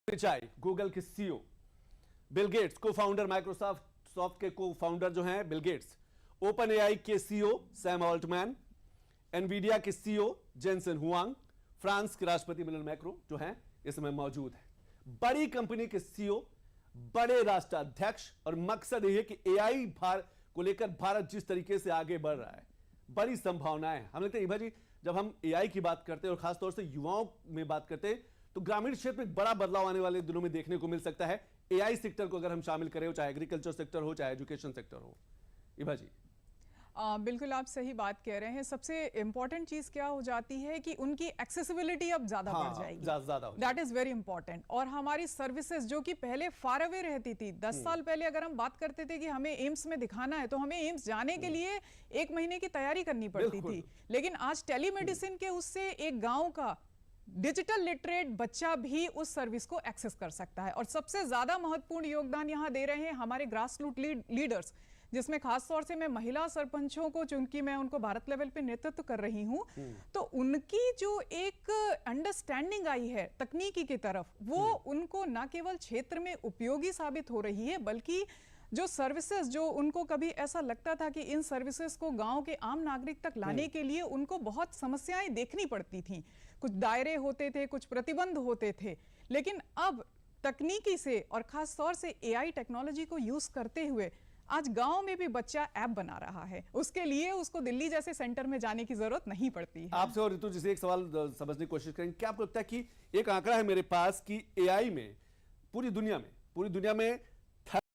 Pichai Google के CEO Bill Gates, को founder Microsoft के को फाउंडर जो हैं बिल गेट्स, ओपन एआई के सीईओ सैम ऑल्टमैन, एनवीडिया के सीईओ जेनसन हुआंग, फ्रांस के राष्ट्रपति इमैनुअल मैक्रो जो हैं इस समय मौजूद है। बड़ी कंपनी के सीईओ, बड़े राष्ट्राध्यक्ष, और मकसद यह है कि एआई को लेकर भारत जिस तरीके से आगे बढ़ रहा है, बड़ी संभावनाएं हैं। हमें लगता है इभा जी, जब हम एआई की बात करते हैं और खासतौर से युवाओं में बात करते हैं तो ग्रामीण क्षेत्र में बड़ा बदलाव आने वाले दिनों में देखने को मिल सकता है। एआई सेक्टर को अगर हम शामिल करें, चाहे एग्रीकल्चर सेक्टर हो, चाहे एजुकेशन सेक्टर हो। इभा जी, बिल्कुल आप सही बात कह रहे हैं। सबसे इंपॉर्टेंट चीज क्या हो जाती है कि उनकी एक्सेसिबिलिटी अब ज्यादा बढ़ जाएगी, ज्यादा। That is very important. और हमारी सर्विसेज जो कि पहले फार अवे रहती थी, 10 साल पहले अगर हम बात करते थे कि हमें एम्स में दिखाना है तो हमें एम्स जाने के लिए 1 महीने की तैयारी करनी पड़ती थी, लेकिन आज टेलीमेडिसिन के उससे एक गांव का डिजिटल लिटरेट बच्चा भी उस सर्विस को एक्सेस कर सकता है। और सबसे ज्यादा महत्वपूर्ण योगदान यहां दे रहे हैं हमारे ग्रास रूट लीडर्स, जिसमें खासतौर से मैं महिला सरपंचों को, चूंकि मैं उनको भारत लेवल पे नेतृत्व कर रही हूं, तो उनकी जो एक अंडरस्टैंडिंग आई है तकनीकी की तरफ, वो उनको ना केवल क्षेत्र में उपयोगी साबित हो रही है, बल्कि जो सर्विसेज जो उनको कभी ऐसा लगता था कि इन सर्विसेज को गांव के आम नागरिक तक लाने के लिए उनको बहुत समस्याएं देखनी पड़ती थीं, कुछ दायरे होते थे, कुछ प्रतिबंध होते थे, लेकिन अब तकनीकी से और खास तौर से एआई टेक्नोलॉजी को यूज करते हुए आज गांव में भी बच्चा ऐप बना रहा है। उसके लिए उसको दिल्ली जैसे सेंटर में जाने की जरूरत नहीं पड़ती है। आपसे और ऋतु जी से एक सवाल समझने की कोशिश करेंगे। क्या आपको लगता है कि एक आंकड़ा है मेरे पास कि एआई में पूरी दुनिया में